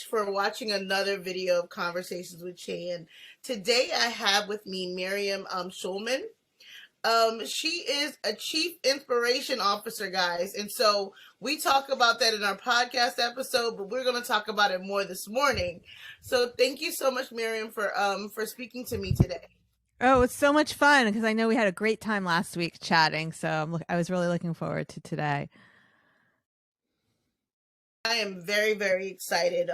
for watching another video of Conversations with Chan. Today I have with me Miriam Schulman. She is a Chief Inspiration Officer, guys. And so we talk about that in our podcast episode, but we're going to talk about it more this morning. So thank you so much, Miriam, for speaking to me today. Oh, it's so much fun because I know we had a great time last week chatting. So I was really looking forward to today. I am very, very excited.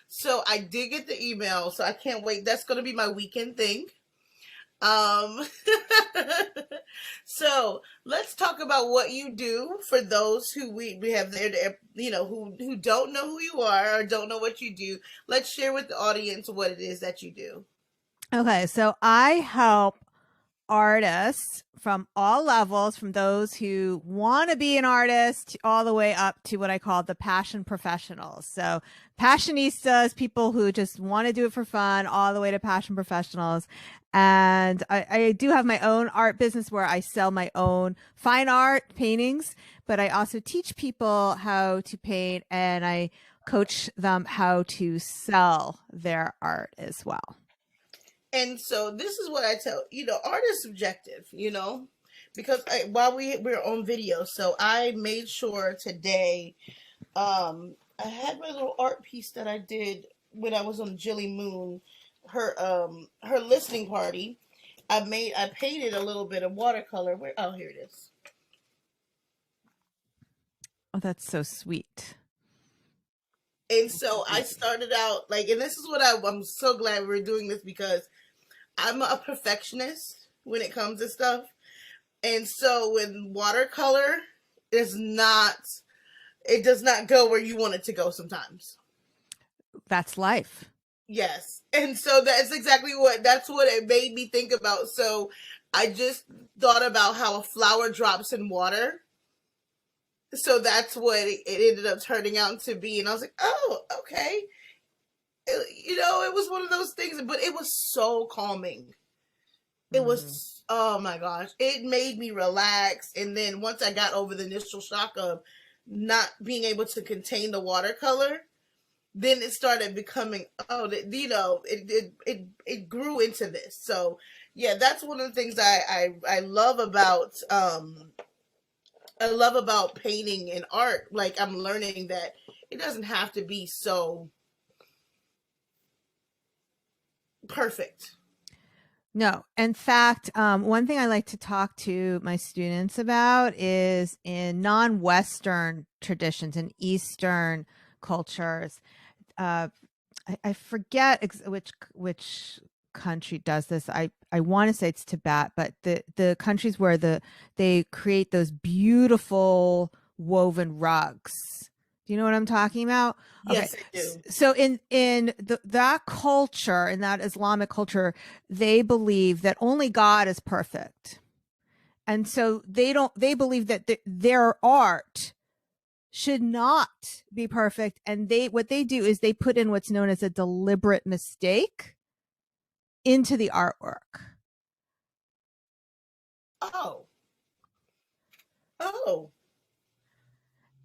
So I did get the email, so I can't wait. That's going to be my weekend thing. Um, so let's talk about what you do for those who we have there to, who don't know who you are or don't know what you do. Let's share with the audience what it is that you do. Okay, so I help artists from all levels, from those who want to be an artist all the way up to what I call the passion professionals. So passionistas, people who just want to do it for fun, all the way to passion professionals. And I do have my own art business where I sell my own fine art paintings, but I also teach people how to paint and I coach them how to sell their art as well. And so this is what I tell, art is subjective, because while we're on video, so I made sure today, I had my little art piece that I did when I was on Jilly Moon, her listening party. I painted a little bit of watercolor. Here it is. Oh, that's so sweet. And so I started out and this is what I'm so glad we're doing this because I'm a perfectionist when it comes to stuff. And so when watercolor it does not go where you want it to go sometimes. That's life. Yes. And so that's what it made me think about. So I just thought about how a flower drops in water. So that's what it ended up turning out to be. And I was like, oh, okay. It was one of those things, but it was so calming. It was, oh my gosh, it made me relax. And then once I got over the initial shock of not being able to contain the watercolor, then it started becoming, it grew into this. So yeah, that's one of the things I love about, painting and art. Like I'm learning that it doesn't have to be so perfect. No. In fact, one thing I like to talk to my students about is in non-Western traditions, in Eastern cultures. I forget which country does this. I want to say it's Tibet, but the countries where they create those beautiful woven rugs. Do you know what I'm talking about? Yes, I do. So in that culture, in that Islamic culture, they believe that only God is perfect. And so they believe that their art should not be perfect. And what they do is they put in what's known as a deliberate mistake into the artwork. Oh.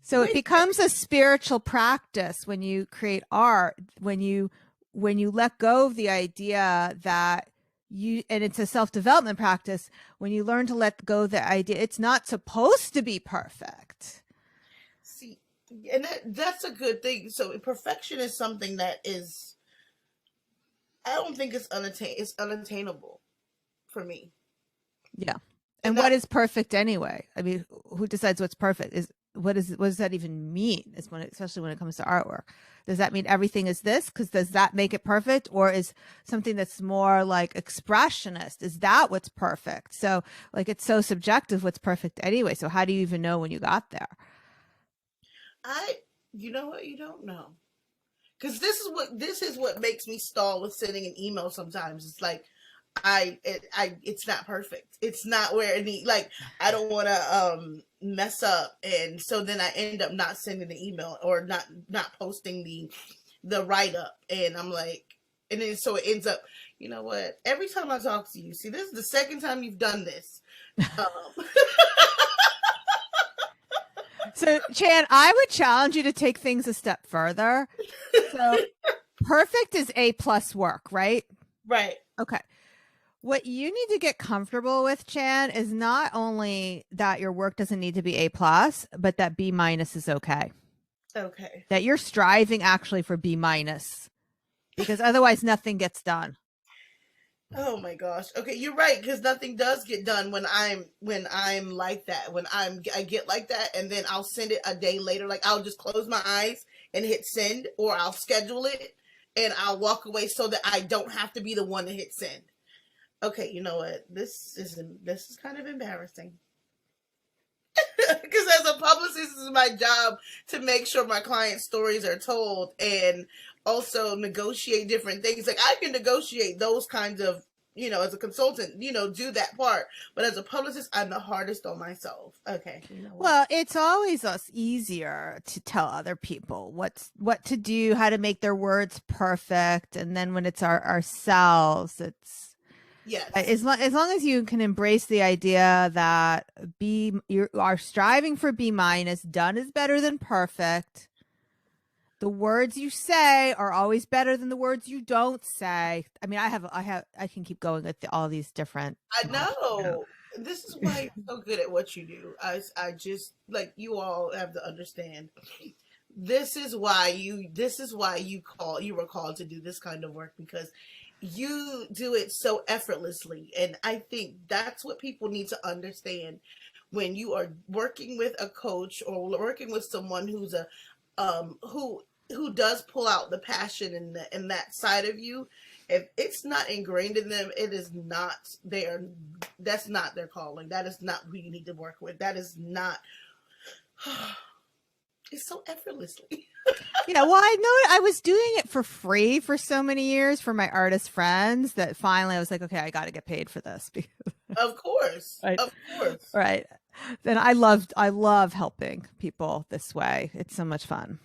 So it becomes a spiritual practice when you create art, when you let go of the idea that and it's a self-development practice, when you learn to let go of the idea it's not supposed to be perfect. See, and that's a good thing. So perfection is something that is, I don't think it's unattainable for me. Yeah. And what is perfect anyway? I mean, who decides what's perfect? What does that even mean? Especially when it comes to artwork. Does that mean everything is this? Because does that make it perfect? Or is something that's more like expressionist? Is that what's perfect? So it's so subjective what's perfect anyway. So how do you even know when you got there? You know what? You don't know. Because this is what makes me stall with sending an email sometimes. It's like, it's not perfect. It's not where it needs, I don't want to mess up, and so then I end up not sending the email or not posting the write up, and I'm like, and then so it ends up, you know what? Every time I talk to you, see, this is the second time you've done this. So, Chan, I would challenge you to take things a step further. So, perfect is A plus work, right? Right. Okay. What you need to get comfortable with, Chan, is not only that your work doesn't need to be A plus, but that B minus is okay. Okay. That you're striving actually for B minus, because otherwise nothing gets done. Oh my gosh. Okay, you're right, because nothing does get done when I'm like that. I get like that, and then I'll send it a day later. Like I'll just close my eyes and hit send, or I'll schedule it and I'll walk away so that I don't have to be the one to hit send. Okay, you know what? This is kind of embarrassing. Because as a publicist, this is my job to make sure my client stories are told and also negotiate different things. Like I can negotiate those kinds of, as a consultant, do that part. But as a publicist, I'm the hardest on myself. Okay, you know what? Well, it's always us easier to tell other people what to do, how to make their words perfect, and then when it's ourselves, it's Yes. as long as you can embrace the idea that you are striving for B minus, done is better than perfect. The words you say are always better than the words you don't say. I mean, I can keep going with all these different. I know. This is why you're so good at what you do. I just like you all have to understand. You were called to do this kind of work because you do it so effortlessly, and I think that's what people need to understand when you are working with a coach or working with someone who's a who does pull out the passion in that side of you. If it's not ingrained in them, it is not their that's not their calling. That is not who you need to work with. That is not. It's so effortlessly. Well, I know I was doing it for free for so many years for my artist friends that finally I was like, okay, I got to get paid for this. Of course. Right. Of course. Right. Then I love helping people this way. It's so much fun.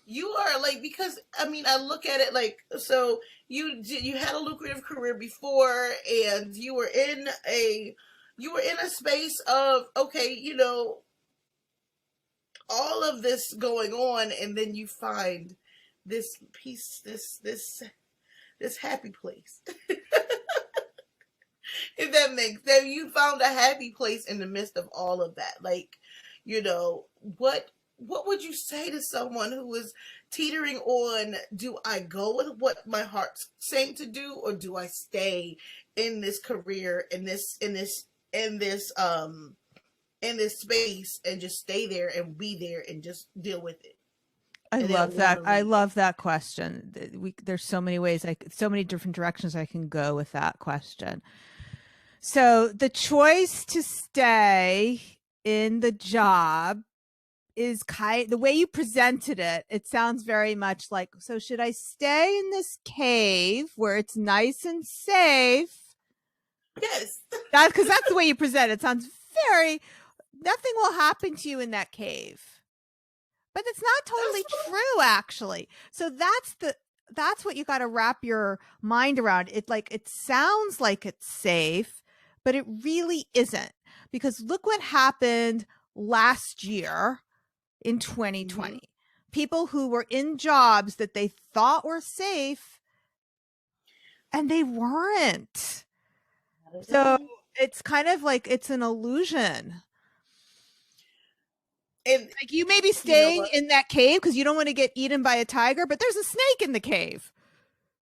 You are like, because I mean, I look at it like, so you had a lucrative career before, and you were in a space of, okay, all of this going on, and then you find this peace, this happy place. If that makes sense, you found a happy place in the midst of all of that. Like, what would you say to someone who is teetering on, do I go with what my heart's saying to do, or do I stay in this career, in this space, and just stay there and be there and just deal with it? I And love then that. want to I leave. love that question. There's so many ways, so many different directions I can go with that question. So the choice to stay in the job is the way you presented it. It sounds very much like, so should I stay in this cave where it's nice and safe? Yes. Because that's the way you present it. It sounds nothing will happen to you in that cave. But it's not totally true, actually. So that's what you got to wrap your mind around. It sounds like it's safe, but it really isn't. Because look what happened last year in 2020. Mm-hmm. People who were in jobs that they thought were safe, and they weren't. So it's kind of like it's an illusion. And like you may be staying in that cave because you don't want to get eaten by a tiger, but there's a snake in the cave.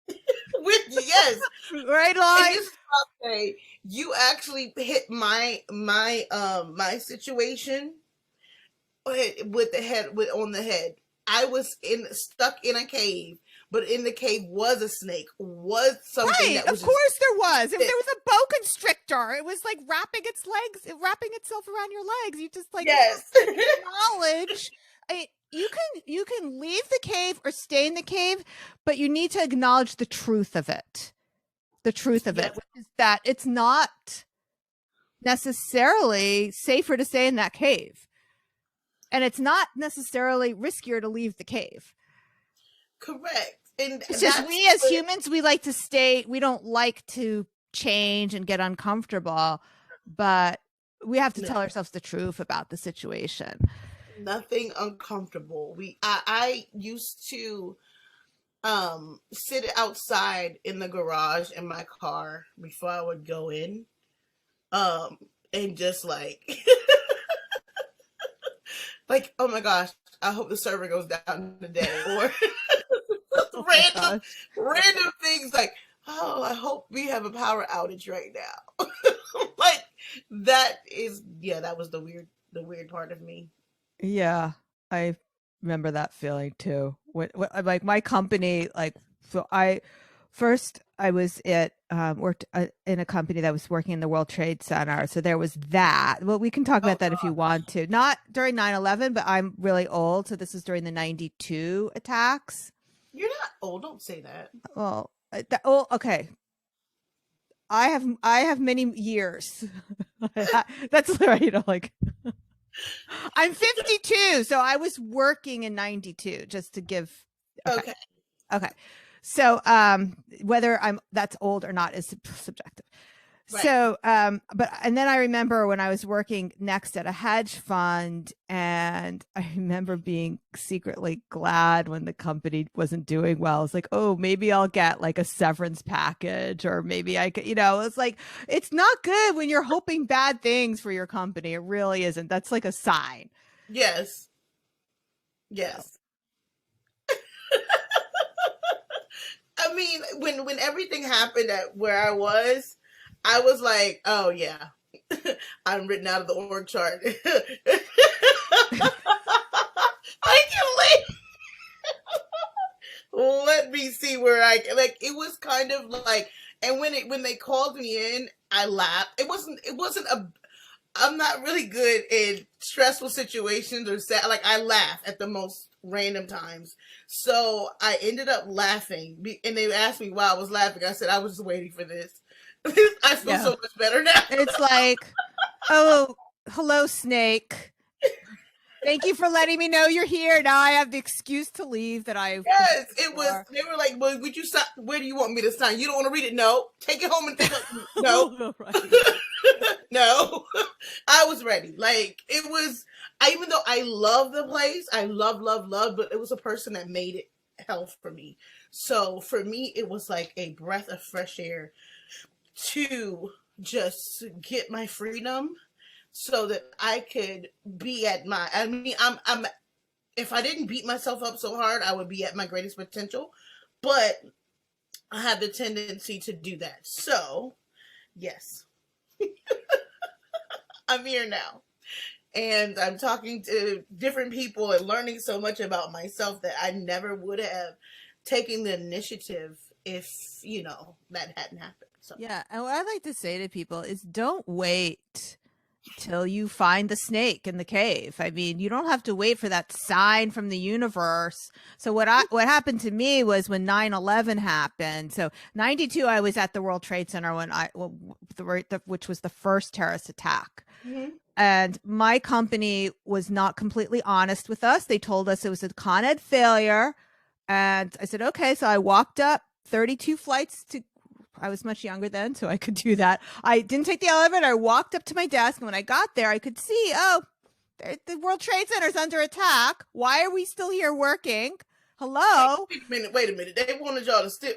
Yes. Right, Lai? And this is what I'll say. You actually hit my situation with the head on the head. I was stuck in a cave, but in the cave was a snake. Was something right? That was of course there was. There was a boa constrictor. It was like wrapping itself around your legs. You just yes. acknowledge. You can leave the cave or stay in the cave, but you need to acknowledge the truth of it. The truth of it, which is that it's not necessarily safer to stay in that cave. And it's not necessarily riskier to leave the cave. Correct. And it's just we as humans, we like to stay, we don't like to change and get uncomfortable, but we have to tell ourselves the truth about the situation. Nothing uncomfortable. I used to sit outside in the garage in my car before I would go in. Um and just like like, oh my gosh, I hope the server goes down today, or Oh my random gosh. random things like, oh, I hope we have a power outage right now. Like, that is, yeah, that was the weird part of me. Yeah, I remember that feeling too. Like my company, like so I first I was at worked in a company that was working in the World Trade Center. So there was that. Well, we can talk Oh about that if you god. want to. Not during 9/11, but I'm really old, so this is during the 92 attacks. You're not old, don't say that. Well, oh, okay. I have many years. That's right, like I'm 52, so I was working in 92 just to give. Okay. Okay. Okay. So whether I'm that's old or not is subjective. Right. So but and then I remember when I was working next at a hedge fund, and I remember being secretly glad when the company wasn't doing well. I was like, oh, maybe I'll get like a severance package, or maybe I could, it's like it's not good when you're hoping bad things for your company. It really isn't. That's like a sign. Yes. So Yes. I mean, when everything happened at where I was like, oh yeah, I'm written out of the org chart. I can let me see where I can. Like, it was kind of like, and when they called me in, I laughed. It wasn't a. I'm not really good in stressful situations or sad. Like, I laugh at the most random times. So I ended up laughing, and they asked me why I was laughing. I said I was just waiting for this. I feel so yeah, much better now. it's like, oh, hello, Snake. Thank you for letting me know you're here. Now I have the excuse to leave that I've been Yes, waiting it was. for. They were like, "Well, would you sign? Where do you want me to sign? You don't want to read it? No. Take it home and think. No, Right. no." I was ready. Like, it was. Even though I love the place, I love, but it was a person that made it hell for me. So for me, it was like a breath of fresh air to just get my freedom, so that I could be at my. I mean, I'm if I didn't beat myself up so hard, I would be at my greatest potential. But I have the tendency to do that. So, yes, I'm here now. And I'm talking to different people and learning so much about myself that I never would have taken the initiative if, that hadn't happened. So, Yeah. And what I like to say to people is don't wait till you find the snake in the cave. I mean, you don't have to wait for that sign from the universe. So what happened to me was when 9/11 happened. So 92 I was at the World Trade Center when which was the first terrorist attack. mhm. And my company was not completely honest with us. They told us it was a Con Ed failure. And I said, okay. So I walked up 32 flights to, I was much younger then, so I could do that. I didn't take the elevator. I walked up to my desk. And when I got there, I could see, oh, the World Trade Center's under attack. Why are we still here working? Hello? Wait a minute. They wanted y'all to still.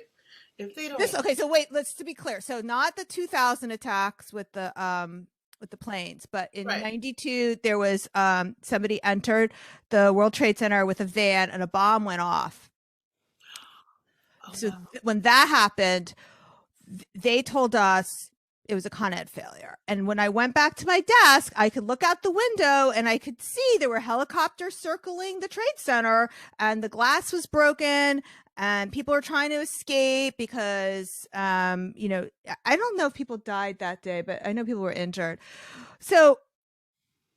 If they don't. Okay, so wait, let's to be clear. So not the 2000 attacks with the planes, but in Right. 92 there was somebody entered the World Trade Center with a van and a bomb went off. Oh, So no. when that happened, they told us it was a Con Ed failure. And when I went back to my desk, I could look out the window and I could see there were helicopters circling the Trade Center and the glass was broken and people were trying to escape because, I don't know if people died that day, but I know people were injured. So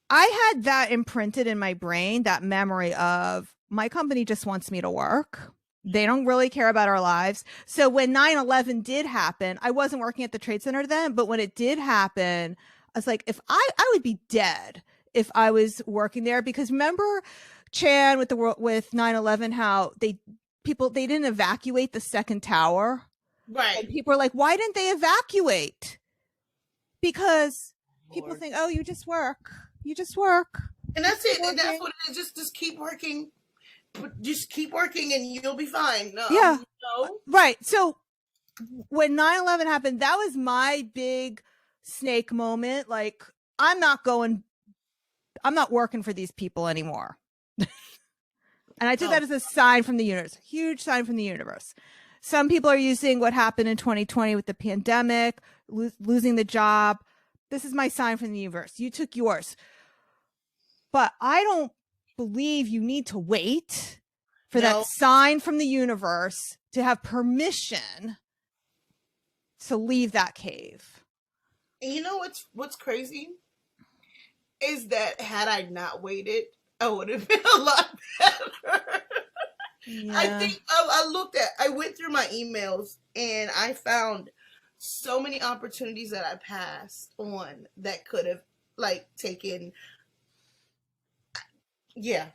I had that imprinted in my brain, that memory of my company just wants me to work. They don't really care about our lives. So when 9/11 did happen, I wasn't working at the Trade Center then, but when it did happen, I was like, if I would be dead if I was working there, because remember Chan with 9/11 how they didn't evacuate the second tower, and Right. people were like, why didn't they evacuate? Because people Lord. think, oh, you just work. You just work. And that's Keep it. And that's working. what it is. Just keep working. Just keep working and you'll be fine. No, Yeah. no. Right. So when 9/11 happened, that was my big snake moment. Like, I'm not working for these people anymore. And I took that as a sign from the universe, huge sign from the universe. Some people are using what happened in 2020 with the pandemic, losing the job. This is my sign from the universe. You took yours. But I don't believe you need to wait for that sign from the universe to have permission to leave that cave. And you know what's crazy? Is that had I not waited, I would have been a lot better. Yeah. I think I went through my emails and I found so many opportunities that I passed on that could have like taken. Yeah.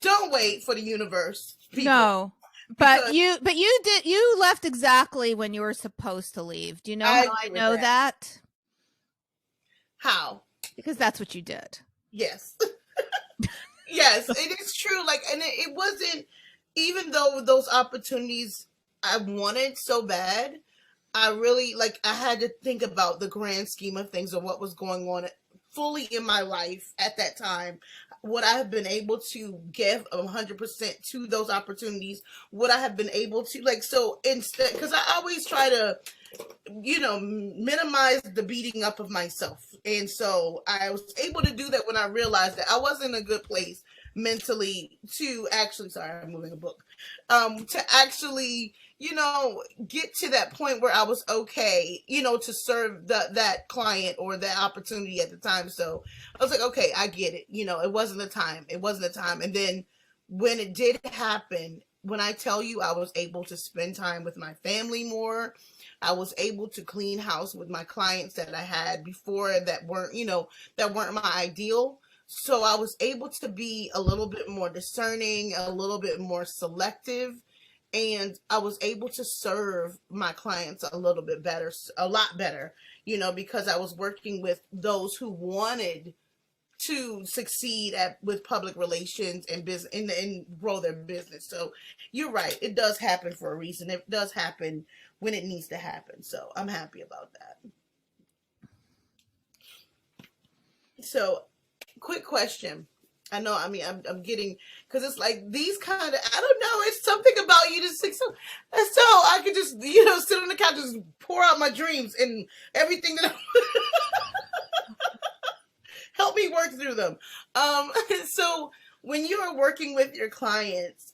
Don't wait for the universe. People. No. But you left exactly when you were supposed to leave. Do you know how I know that? How? Because that's what you did. Yes. Yes, it is true. Like, and it wasn't, even though those opportunities I wanted so bad, I really, like, I had to think about the grand scheme of things and what was going on fully in my life at that time. Would I have been able to give 100% to those opportunities? Would I have been able to, like, so instead, because I always try to, minimize the beating up of myself. And so I was able to do that when I realized that I wasn't in a good place mentally to actually, sorry, I'm moving a book, to actually, get to that point where I was okay, to serve that client or that opportunity at the time. So I was like, okay, I get it. It wasn't the time. It wasn't the time. And then when it did happen, when I tell you I was able to spend time with my family more, I was able to clean house with my clients that I had before that weren't my ideal. So I was able to be a little bit more discerning, a little bit more selective, and I was able to serve my clients a little bit better, a lot better, because I was working with those who wanted to succeed with public relations and business and grow their business. So you're right. It does happen for a reason. It does happen when it needs to happen. So I'm happy about that. So quick question. I know, I'm getting, because it's like these kind of, I don't know, it's something about you just so I could just, sit on the couch and just pour out my dreams and everything that help me work through them. So when you are working with your clients,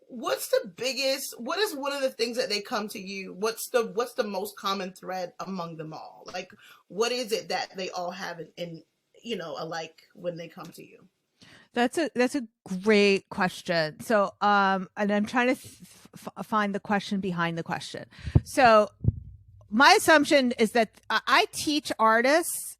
what is one of the things that they come to you? What's the most common thread among them all? Like, what is it that they all have in alike when they come to you? That's a great question. So, and I'm trying to find the question behind the question. So my assumption is that I teach artists.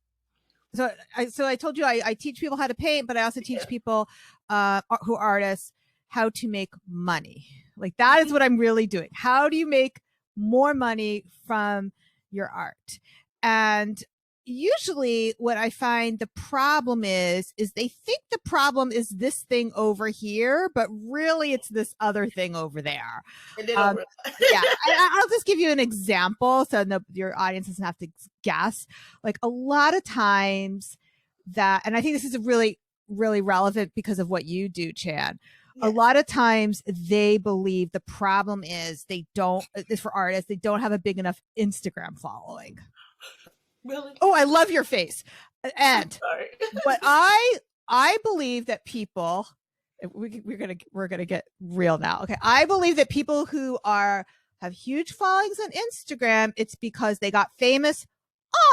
So I told you I teach people how to paint, but I also teach people who are artists how to make money. Like, that is what I'm really doing. How do you make more money from your art? And usually what I find the problem is they think the problem is this thing over here, but really it's this other thing over there. Yeah, I'll just give you an example so your audience doesn't have to guess. Like, a lot of times and I think this is really, really relevant because of what you do, Chan. A lot of times they believe the problem is for artists, they don't have a big enough Instagram following. Really? Oh, I love your face. And but I believe that people, we're gonna get real now. Okay, I believe that people who have huge followings on Instagram, it's because they got famous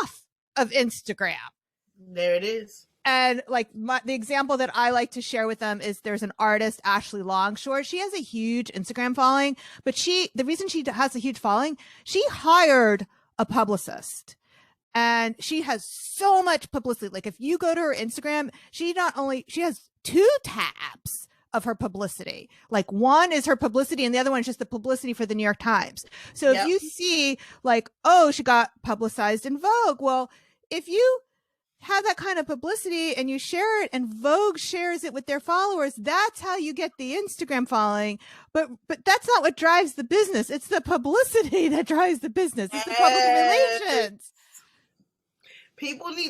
off of Instagram. There it is. And like the example that I like to share with them is there's an artist, Ashley Longshore. She has a huge Instagram following, but the reason she has a huge following, she hired a publicist. And she has so much publicity. Like, if you go to her Instagram, she has 2 tabs of her publicity. Like, one is her publicity and the other one is just the publicity for the New York Times. So if you see like, oh, she got publicized in Vogue. Well, if you have that kind of publicity and you share it and Vogue shares it with their followers, that's how you get the Instagram following. But that's not what drives the business. It's the publicity that drives the business. It's the public relations.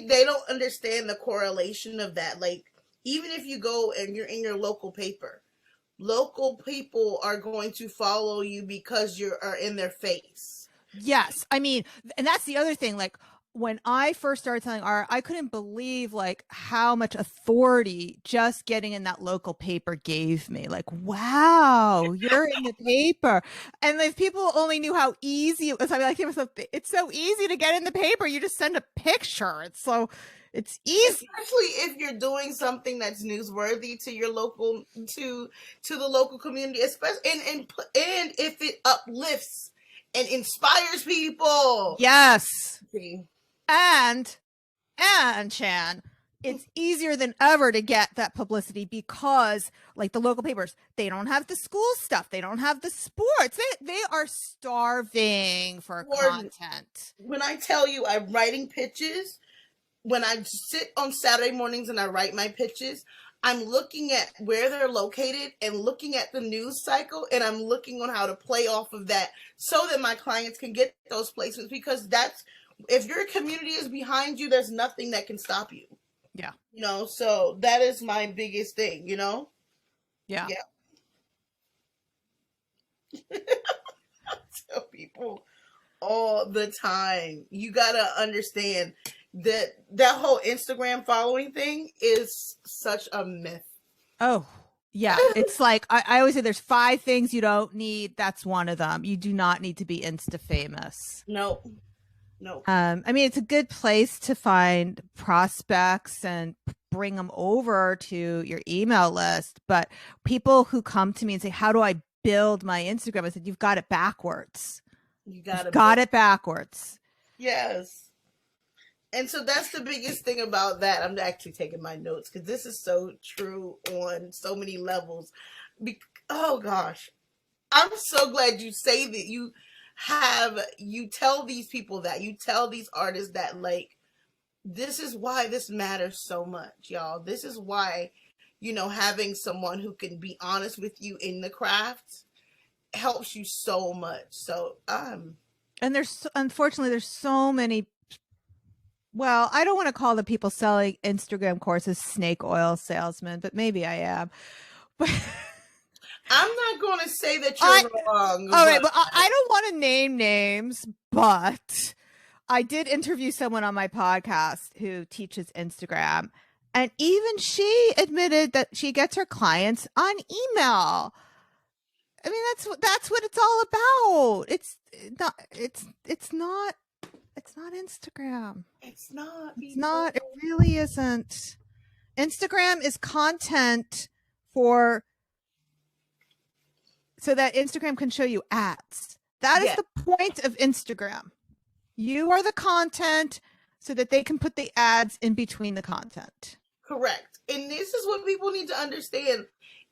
They don't understand the correlation of that. Like, even if you go and you're in your local paper, local people are going to follow you because you are in their face. Yes. I mean, and that's the other thing. Like, when I first started selling art, I couldn't believe like how much authority just getting in that local paper gave me. Like, wow, you're in the paper. And if people only knew how easy it was, I'd be like, it's so easy to get in the paper. You just send a picture. It's easy. Especially if you're doing something that's newsworthy to your local, to the local community, especially and if it uplifts and inspires people. Yes. See? And Chan, it's easier than ever to get that publicity because, like, the local papers, they don't have the school stuff, they don't have the sports, they are starving for content. When I tell you I'm writing pitches, when I sit on Saturday mornings and I write my pitches, I'm looking at where they're located and looking at the news cycle, and I'm looking on how to play off of that so that my clients can get those placements, because if your community is behind you, there's nothing that can stop you. Yeah. So that is my biggest thing, Yeah. Yeah. I tell people all the time, you gotta understand that whole Instagram following thing is such a myth. Oh, yeah. It's like, I always say there's 5 things you don't need. That's one of them. You do not need to be Insta famous. No. I mean, it's a good place to find prospects and bring them over to your email list. But people who come to me and say, how do I build my Instagram? I said, you've got it backwards. You've got it backwards. Yes. And so that's the biggest thing about that. I'm actually taking my notes because this is so true on so many levels. Oh gosh. I'm so glad you say that you tell these people that, you tell these artists that, like, this is why this matters so much, y'all. This is why, having someone who can be honest with you in the craft helps you so much. So, and unfortunately, there's so many. Well, I don't want to call the people selling Instagram courses snake oil salesmen, but maybe I am. But I'm not going to say that you're wrong. All right, but I don't want to name names, but I did interview someone on my podcast who teaches Instagram, and even she admitted that she gets her clients on email. I mean, that's what it's all about. It's not Instagram. It's not. It really isn't. Instagram is content so that Instagram can show you ads. That is the point of Instagram. You are the content so that they can put the ads in between the content. Correct. And this is what people need to understand.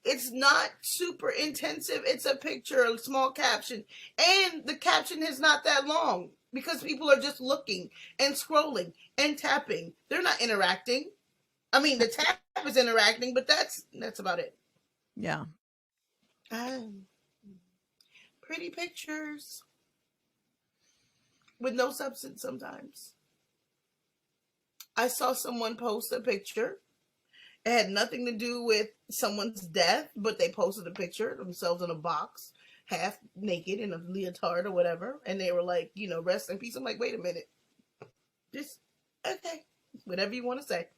It's not super intensive. It's a picture, a small caption. And the caption is not that long because people are just looking and scrolling and tapping. They're not interacting. I mean, the tap is interacting, but that's about it. Yeah. Pretty pictures with no substance sometimes. I saw someone post a picture. It had nothing to do with someone's death, but they posted a picture of themselves in a box, half naked in a leotard or whatever. And they were like, rest in peace. I'm like, wait a minute. Just, okay. Whatever you want to say.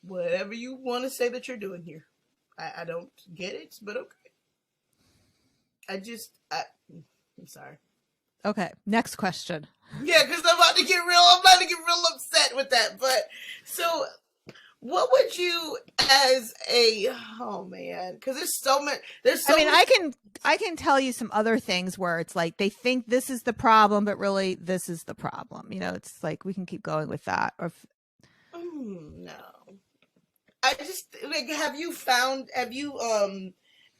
Whatever you want to say that you're doing here. I don't get it, but okay. I'm sorry. Okay, next question. Yeah, because I'm about to get real upset with that. But so, what would you, oh man, because there's so much. I can tell you some other things where it's like they think this is the problem, but really this is the problem. It's like we can keep going with that. Or no, I just like. Have you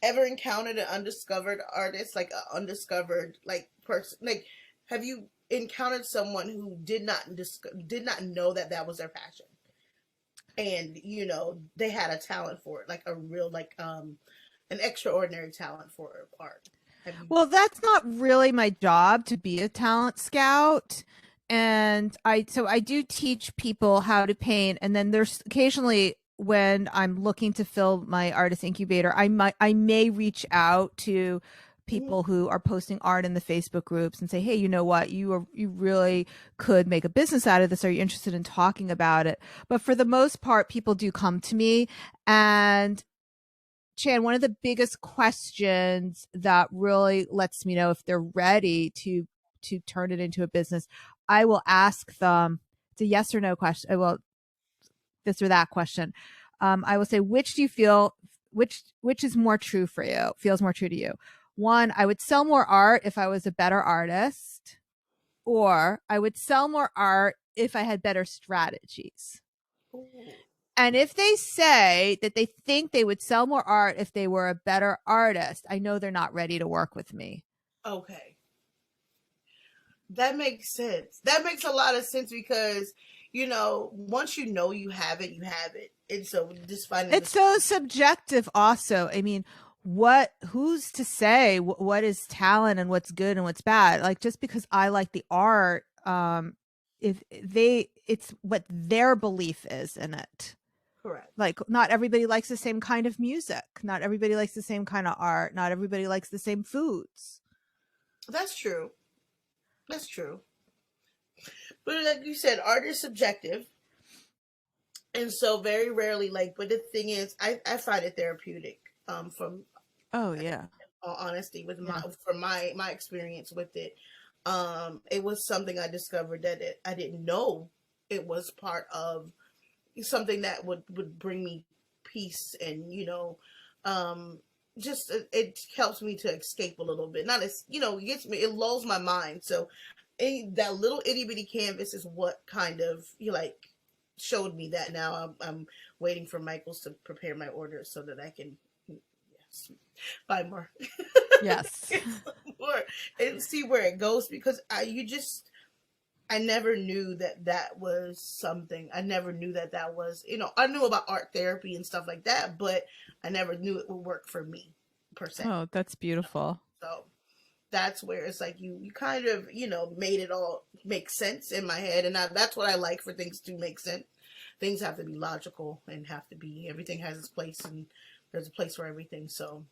ever encountered an undiscovered artist, like an undiscovered person? Like, have you encountered someone who did not know that was their passion? and they had a talent for it, like a real, like an extraordinary talent for art. Have you? Well, that's not really my job to be a talent scout. And I do teach people how to paint. And then there's occasionally when I'm looking to fill my artist incubator, I may reach out to Mhm. people who are posting art in the Facebook groups and say, hey, you know what, you really could make a business out of this. Are you interested in talking about it? But for the most part, people do come to me. And Chan, one of the biggest questions that really lets me know if they're ready to turn it into a business, I will ask them. It's a yes or no question. Well, this or that question. I will say, which do you feel, which is more true for you? Feels more true to you? One, I would sell more art if I was a better artist, or I would sell more art if I had better strategies. Ooh, And if they say that they think they would sell more art if they were a better artist, I know they're not ready to work with me. okay, that makes sense. That makes a lot of sense because once you have it, you have it, and so just finding It's the. so subjective, also. I mean, who's to say what is talent and what's good and what's bad? Like, just because I like the art, if it's what their belief is in it. Correct. Like, not everybody likes the same kind of music, not everybody likes the same kind of art, not everybody likes the same foods. That's true. That's true. But like you said, art is subjective, and so very rarely, like. But the thing is, I find it therapeutic. From Oh yeah. all honesty, with Yeah. my experience with it, it was something I discovered that I didn't know it was part of something that would bring me peace, and just it helps me to escape a little bit. Not as it gets me, it lulls my mind. So that little itty bitty canvas is what kind of showed me that. Now I'm waiting for Michael's to prepare my order so that I can, yes, buy more. Yes. More and see where it goes, because I never knew that that was something. I never knew that that was, I knew about art therapy and stuff like that, but I never knew it would work for me per se. Oh, that's beautiful. So that's where it's like you kind of, made it all make sense in my head. And that's what I like, for things to make sense. Things have to be logical, and have to be, everything has its place, and there's a place for everything. So,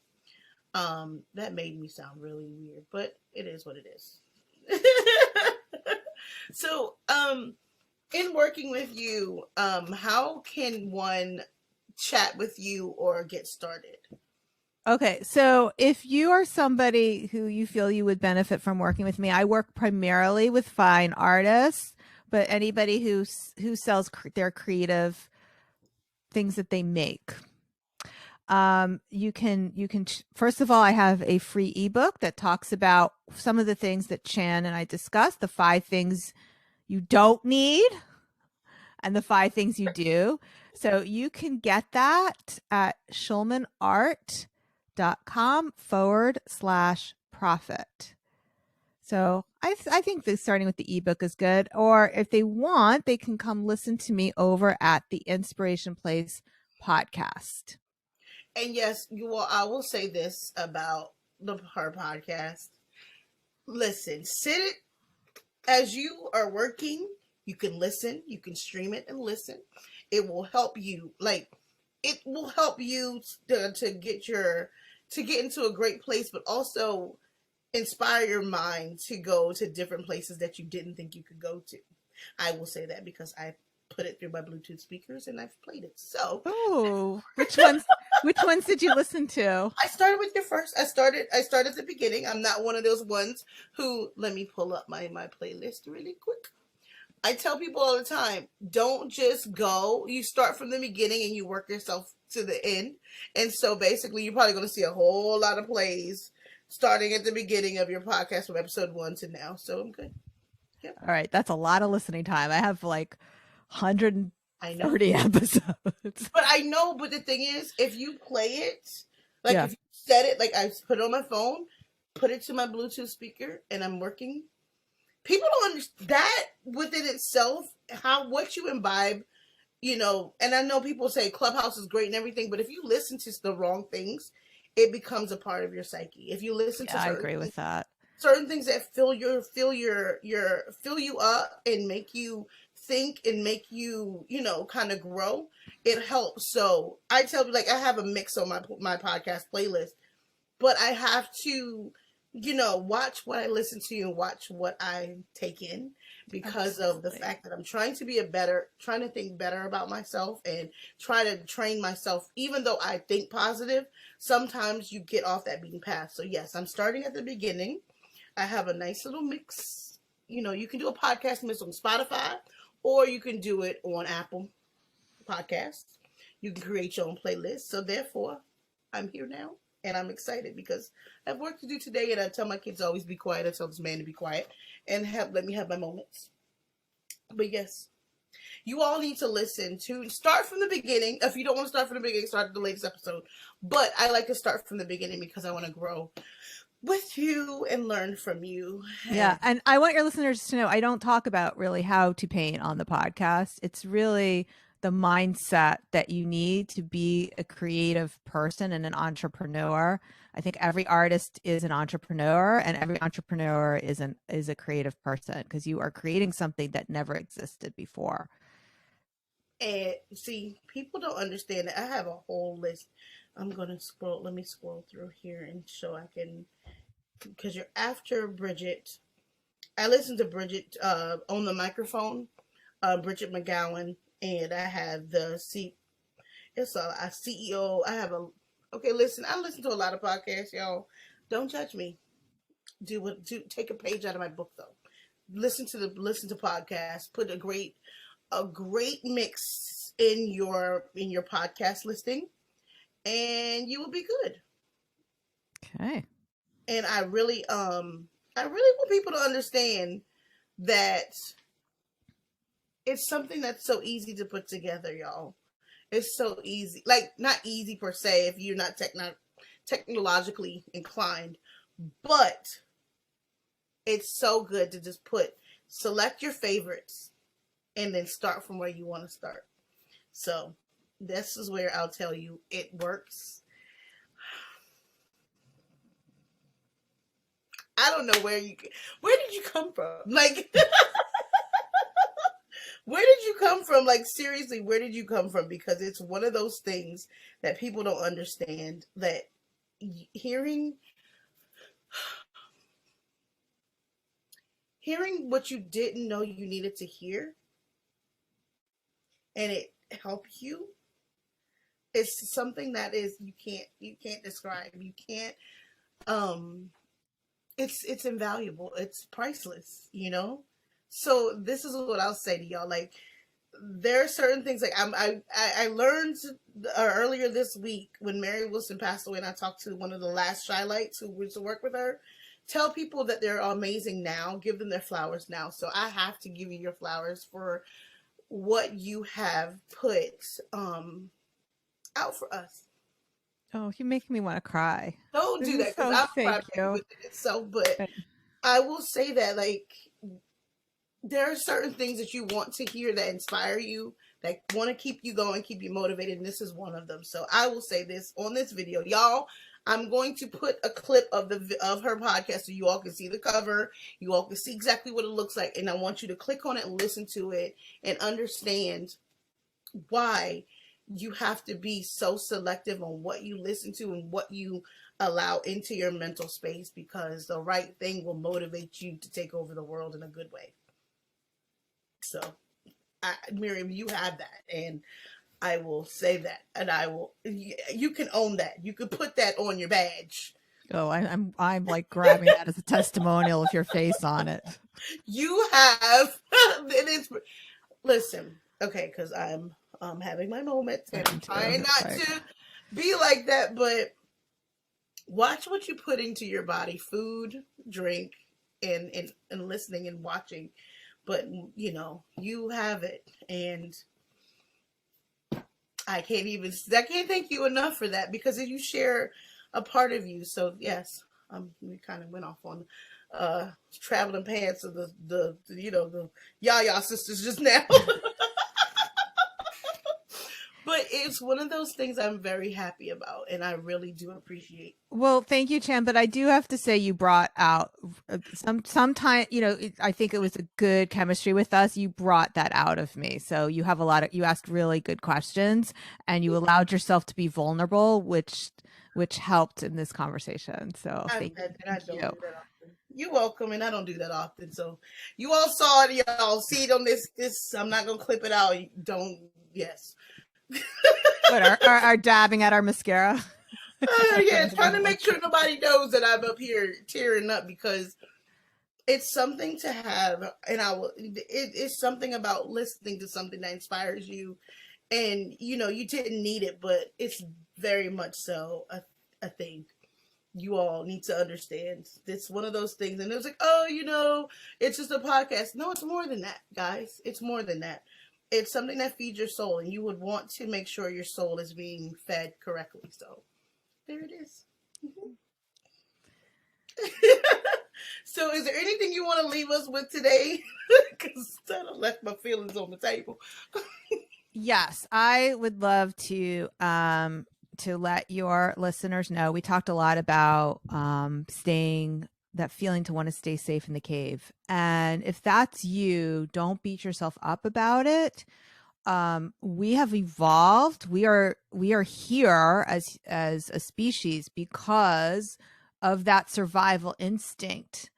that made me sound really weird, but it is what it is. So, in working with you, how can one chat with you or get started? Okay, so if you are somebody who you feel you would benefit from working with me, I work primarily with fine artists, but anybody who sells their creative things that they make. You can first of all, I have a free ebook that talks about some of the things that Chan and I discussed, the 5 things you don't need and the 5 things you do. So you can get that at schulmanart.com/profit. So I think that starting with the ebook is good. Or if they want, they can come listen to me over at the Inspiration Place podcast. And yes, I will say this about her podcast. Listen, sit it as you are working. You can listen. You can stream it and listen. It will help you. Like, it will help you to get into a great place, but also inspire your mind to go to different places that you didn't think you could go to. I will say that because I put it through my Bluetooth speakers and I've played it. So Oh, which ones did you listen to? I started with your first. I started at the beginning. I'm not one of those ones who, let me pull up my playlist really quick. I tell people all the time, don't just go. You start from the beginning and you work yourself to the end. And so basically, you're probably going to see a whole lot of plays starting at the beginning of your podcast from episode 1 to now. So I'm good. Yep. All right, that's a lot of listening time. I have like I know. 130 episodes. But I know, but the thing is, if you play it, like Yeah. if you set it, like I put it on my phone, put it to my Bluetooth speaker, and I'm working, people don't understand that within itself, how what you imbibe and I know people say Clubhouse is great and everything, but if you listen to the wrong things, it becomes a part of your psyche. If you listen to Yeah, I agree with that. certain things that fill you up and make you think and make you, kind of grow, it helps. So I tell you, like, I have a mix on my podcast playlist, but I have to, watch what I listen to and watch what I take in, because of the Absolutely. fact that I'm trying to think better about myself and try to train myself. Even though I think positive, sometimes you get off that beaten path. So yes, I'm starting at the beginning. I have a nice little mix. You can do a podcast mix on Spotify, or you can do it on Apple Podcasts. You can create your own playlist. So therefore, I'm here now, and I'm excited because I have work to do today. And I tell my kids to always be quiet. I tell this man to be quiet and let me have my moments. But yes, you all need to listen to start from the beginning. If you don't want to start from the beginning, start at the latest episode. But I like to start from the beginning because I want to grow with you and learn from you. Yeah. And I want your listeners to know I don't talk about really how to paint on the podcast. It's really the mindset that you need to be a creative person and an entrepreneur. I think every artist is an entrepreneur, and every entrepreneur is a creative person, because you are creating something that never existed before. And see, people don't understand that. I have a whole list. I'm gonna scroll. Let me scroll through here and show I can, because you're after Bridget. I listened to Bridget on the microphone, Bridget McGowan, and I have it's a CEO. I have a okay. Listen, I listen to a lot of podcasts, y'all. Don't judge me. Take a page out of my book though. Listen to podcasts. Put a great mix in your podcast listing, and you will be good. Okay. And I really want people to understand that it's something that's so easy to put together, y'all. It's so easy. Like, not easy per se if you're not technologically inclined, but it's so good to just select your favorites and then start from where you want to start. So this is where I'll tell you it works. I don't know where did you come from? Like, where did you come from? Like, seriously, where did you come from? Because it's one of those things that people don't understand, that hearing what you didn't know you needed to hear and it helped you, it's something that is you can't describe. You can't it's invaluable. It's priceless. So this is what I'll say to y'all. Like, there are certain things, like I learned earlier this week when Mary Wilson passed away, and I talked to one of the last Shylights who was to work with her. Tell people that they're amazing now. Give them their flowers now. So I have to give you your flowers for what you have put out for us. Oh, you're making me want to cry. Don't do that, because I'm Thank crying you. with it. So, but I will say that, like, there are certain things that you want to hear that inspire you, that want to keep you going, keep you motivated, and this is one of them. So I will say this on this video, y'all. I'm going to put a clip of her podcast so you all can see the cover. You all can see exactly what it looks like, and I want you to click on it and listen to it and understand why you have to be so selective on what you listen to and what you allow into your mental space, because the right thing will motivate you to take over the world in a good way. So, Miriam, you have that, and I will say that, and you can own that. You can put that on your badge. Oh, I'm like grabbing that as a testimonial with your face on it. You have it is. Listen, okay, because I'm having my moments, and I'm trying not to be like that, but watch what you put into your body: food, drink, and listening and watching. But you have it, and I can't thank you enough for that, because you share a part of you. So yes, we kind of went off on traveling pants of the Yaya sisters just now. it's one of those things I'm very happy about, and I really do appreciate. Well, thank you, Chan. But I do have to say, you brought out sometime. I think it was a good chemistry with us. You brought that out of me. So you have you asked really good questions, and you allowed yourself to be vulnerable, which helped in this conversation. So thank I don't you. do that often. You're welcome, and I don't do that often. So you all saw it, y'all see it on this. I'm not gonna clip it out. Don't. Yes. What are dabbing at our mascara? Yeah, trying to make sure nobody knows that I'm up here tearing up because it's something to have, and it's something about listening to something that inspires you, and you didn't need it, but it's very much so a thing. You all need to understand. It's one of those things, and it was like, oh, it's just a podcast. No, it's more than that, guys. It's more than that. It's something that feeds your soul, and you would want to make sure your soul is being fed correctly. So there it is. Mm-hmm. So is there anything you want to leave us with today? Because I done left my feelings on the table. Yes, I would love to let your listeners know. We talked a lot about that feeling to want to stay safe in the cave. And if that's you, don't beat yourself up about it. We have evolved. We are here as a species because of that survival instinct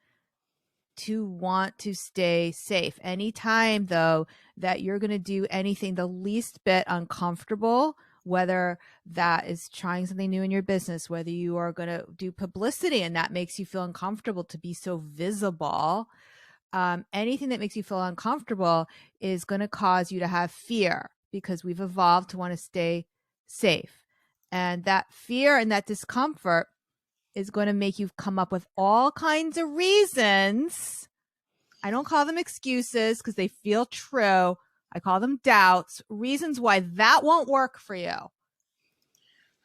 to want to stay safe. Anytime, though, that you're going to do anything the least bit uncomfortable, whether that is trying something new in your business, whether you are going to do publicity and that makes you feel uncomfortable to be so visible, anything that makes you feel uncomfortable is going to cause you to have fear, because we've evolved to want to stay safe. And that fear and that discomfort is going to make you come up with all kinds of reasons. I don't call them excuses because they feel true. I call them doubts, reasons why that won't work for you.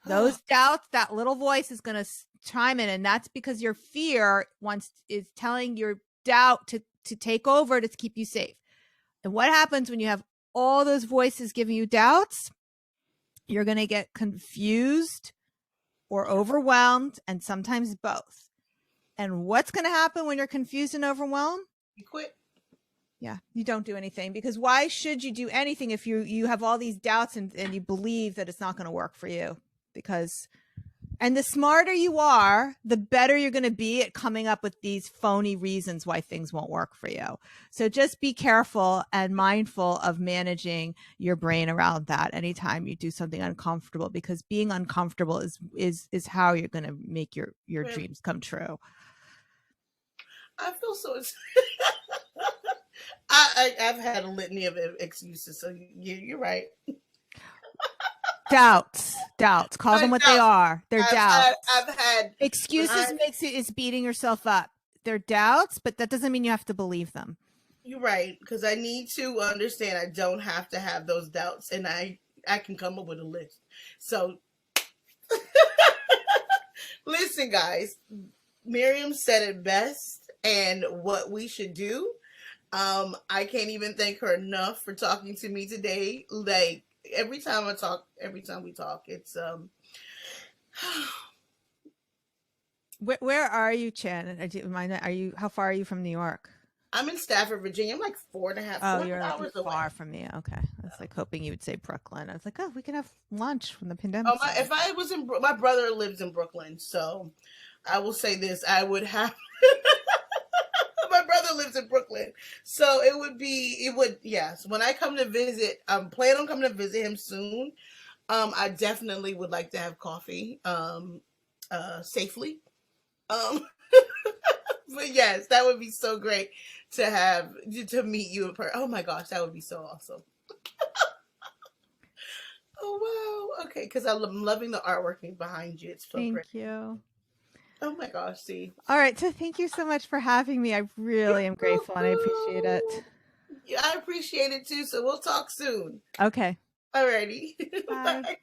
Those doubts, that little voice is going to chime in, and that's because your fear is telling your doubt to take over to keep you safe. And what happens when you have all those voices giving you doubts? You're going to get confused or overwhelmed, and sometimes both. And what's going to happen when you're confused and overwhelmed? You quit. Yeah, you don't do anything, because why should you do anything if you have all these doubts and you believe that it's not going to work for you? And the smarter you are, the better you're going to be at coming up with these phony reasons why things won't work for you. So just be careful and mindful of managing your brain around that anytime you do something uncomfortable, because being uncomfortable is how you're going to make your dreams come true. I feel so. I've had a litany of excuses, so you're right. Doubts. Call them what they are. They're doubts. I've had excuses is beating yourself up. They're doubts, but that doesn't mean you have to believe them. You're right, because I need to understand I don't have to have those doubts, and I can come up with a list. So listen, guys, Miriam said it best, and what we should do. I can't even thank her enough for talking to me today. Like, every time we talk, it's Where are you, Chan? How far are you from New York? I'm in Stafford, Virginia. I'm like 4.5 you're hours away. Far from me. Okay. I was like hoping you would say Brooklyn. I was like, oh, we can have lunch from the pandemic. If I was my brother lives in Brooklyn, so I will say this: I would have. My brother lives in Brooklyn, so yes. When I come to visit, I'm planning on coming to visit him soon. I definitely would like to have coffee, safely. But yes, that would be so great to meet you in person. Oh my gosh, that would be so awesome. Oh wow, okay, because I'm loving the artwork behind you. It's so great. Thank you. Oh my gosh, see. All right, so thank you so much for having me. I really am grateful and I appreciate it. Yeah, I appreciate it too. So we'll talk soon. Okay. Alrighty. Bye. Bye.